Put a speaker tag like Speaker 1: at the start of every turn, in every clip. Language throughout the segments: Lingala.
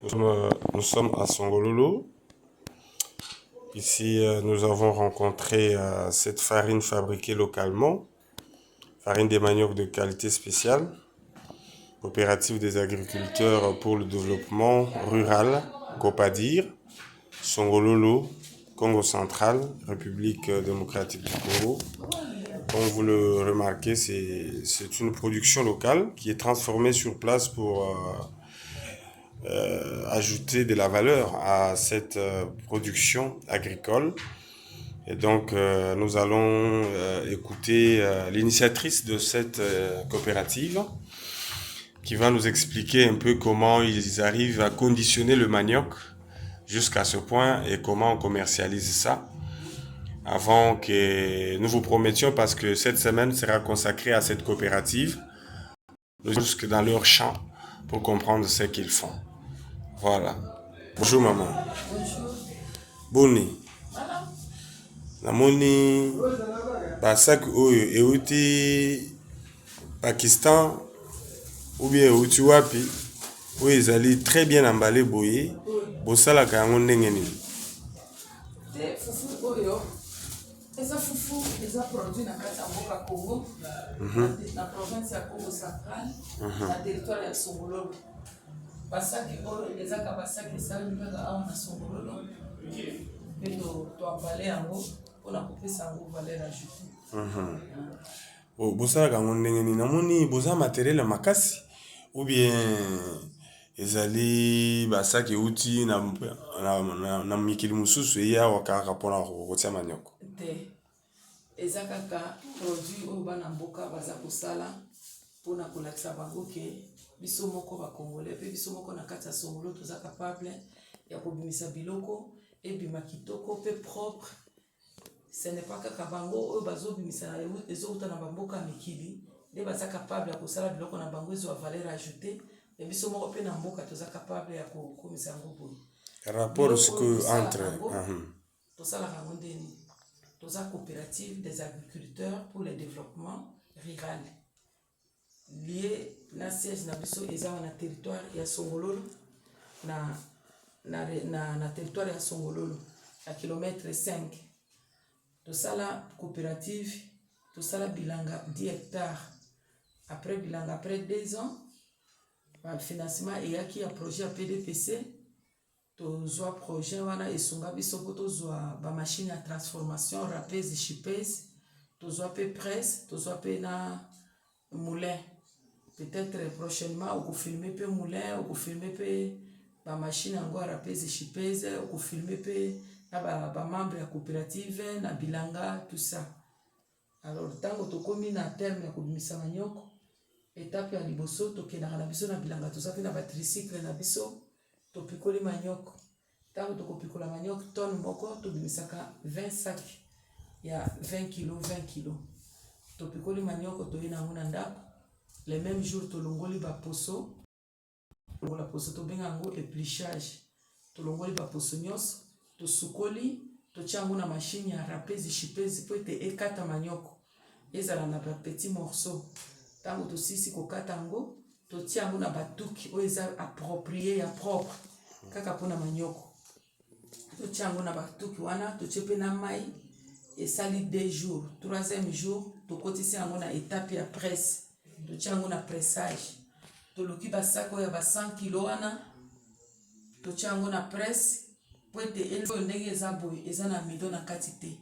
Speaker 1: Nous sommes à Songololo. Ici, nous avons rencontré cette farine fabriquée localement, farine des maniocs de qualité spéciale, coopérative des agriculteurs pour le développement rural, COPADIR, Songololo, Congo central, République démocratique du Congo. Comme vous le remarquez, c'est une production locale qui est transformée sur place pour ajouter de la valeur à cette production agricole. Et donc, nous allons écouter l'initiatrice de cette coopérative qui va nous expliquer un peu comment ils arrivent à conditionner le manioc jusqu'à ce point et comment on commercialise ça. Avant que nous vous promettions, parce que cette semaine sera consacrée à cette coopérative, nous jusque dans leur champ pour comprendre ce qu'ils font. Voilà. Bonjour maman.
Speaker 2: Bonjour.
Speaker 1: Boni.
Speaker 2: Voilà.
Speaker 1: Namoni basak oyo euti Pakistan ou bien euti wapi oyo ezali très bien emballé boye bosalaka yango ndenge nini?
Speaker 2: Te fufu oyo eza fufu eza produit na kati ya mboka Congo, na province ya Congo central, na territoire ya Songololo. Basaki oyo ezaka basaki esali kaka awa na Songololo mpe toambale yango mpona kopesa yango valeur ajoutée.
Speaker 1: Bosalaka yango ndenge nini? Namoni boza matériel makasi ou bien ezali basaki euti na mikili mosusu eya awa kaka mpona kotia manioko?
Speaker 2: Te eza kaka produit oyo bana mboka baza kosala mpona kolakisa bango ke biso moko bakongolais mpe biso moko na kati ya Songolo toza capable ya kobimisa biloko ebima kitoko mpe propre. Ce n'est pas kaka bango oyo bazobimisa ezouta na bamboka ya mikili nde baza capable ya kosala biloko na bango ezwa valeur ajoutée, me biso moko mpe na mboka toza capable ya kokomisa yango boye.
Speaker 1: Rapport entre
Speaker 2: tosalaka yango ndeni toza coopérative des agriculteurs pour le développement rural lié na siège na biso eza na territoire ya Songololo na territoire ya Songololo à kilomètre 5. Tosala coopérative tosala bilanga 10 hectares. Après bilanga, après 2 ans, le financement eyaki ya projet ya PDPC. Tozwa projet wana esunga biso po tozwa ba machine ya transformation rapeuse chipeuse, tozwa pe presse, tozwa pe na moulin. Peut-être prochainement on filmer pe moulin, on filmer pe ba machine yango rapeuse chipeuse, on filmer pe na ba membre ya coopérative na bilanga tout ça. Alors tango tokomi na terme ya kobimisa manioko, étape ya liboso tokendaka na biso na bilanga tozwa pe na ba tricycle na biso topikoli manioko. Tango tokopikola manioko tonne moko tobimisaka 20 sacs ya 20 kg 20 kg. Topikoli manioko toye nango na ndako. Le même jour tolongoli ba poso. La poso tobenga yango épluchage. Tolongoli ba poso nyonso, tosukoli, totia yango na machine ya rapeuse chipeuse po ete ekata manioko. Ezala na ba petit morceau. Tango tosisi kokata yango, totia yango na batuki oyo eza approprié ya propre kaka mpona manioko. Totia yango na batuki wana, totie pe na mai esali 2 jours. 3e jour tokotisi yango na étape ya presse. Totia yango na pressage. Toluki basako ya ba 100 kg wana, totia yango na presse po ete eloko ndenge eza boye eza na mido na kati te.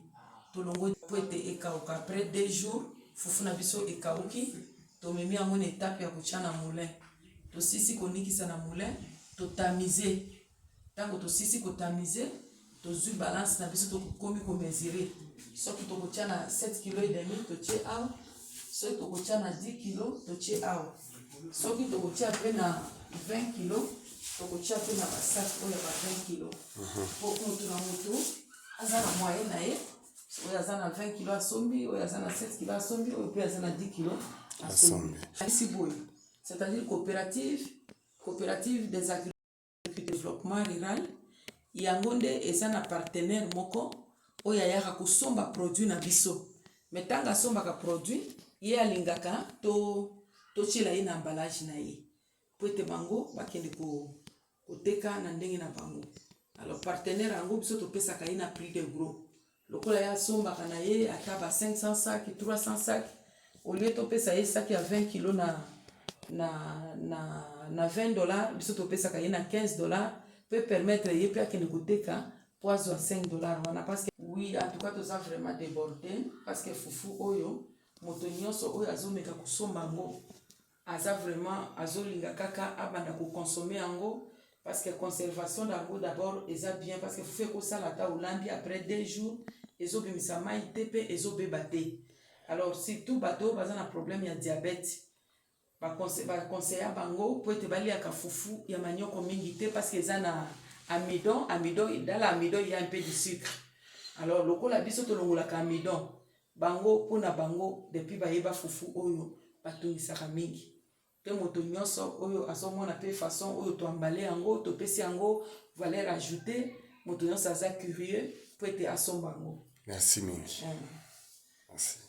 Speaker 2: Tolongo po ete ekauka. Après 2 jours fufu na biso ekauki, tomemi yango na étape ya kotia na moulin. Tosisi konikisa na moulin, totamize. Tango tosisi kotamize, tozwi balance na biso tokomi komesurer. Soki tokotia na 7 kg et demi totie awa, soki tokotia na 10 kg totie awa. Soki tokotia pe na 20 kg tokotia pe na basac oyo ba 20 kg. Po motu na motu aza na moyen na ye, oyo aza na 20 kg asombi, oyo aza na 7 kg asombi, oyo pe aza na 10 kg asombi. C'est-à-dire coopérative des agriculteurs du développement rural. Yango nde eza na partenaire moko oyo ayaka kosomba produit na biso. Mais tanga sombaka produit, ye alingaka totiela ye na emballage na ye. Po ete bango bakende koteka na ndenge na bango. Alors partenaire yango biso topesaka ye na prix de gros. Lokola ya sombaka na ye ata ba 500 sacs, 300 sacs, au lieu topesa ye sac ya 20 kg na $20, biso topesaka ye na $15, peut permettre ye pe akende koteka poids à $5 wana, parce que oui, en tout cas toza vraiment débordé parce que fufu oyo moto nyonso oyo azomeka kosomba yango aza vraiment azolinga kaka abanda kokonsome yango, parce que conservation d'ango d'abord eza bien, parce que fufu ekosala ata olambi après 2 jours ezobimisa mai te mpe ezobeba te. Alors surtout bato baza na problème ya diabète bakonseya bango po ete baliaka fufu ya manioko mingi te, parce que eza na amidon. Dans l'amidon il y a un peu de sucre. Alors lokola biso tolongolaka amidon bango pona bango depuis bayeba fufu oyo batungisaka mingi te. Moto nyonso oyo azomona pe façon oyo toambale yango topesi yango valeur ajoutée, moto nyonso aza curieux po ete asomba yango.
Speaker 1: Merci mingi. Merci.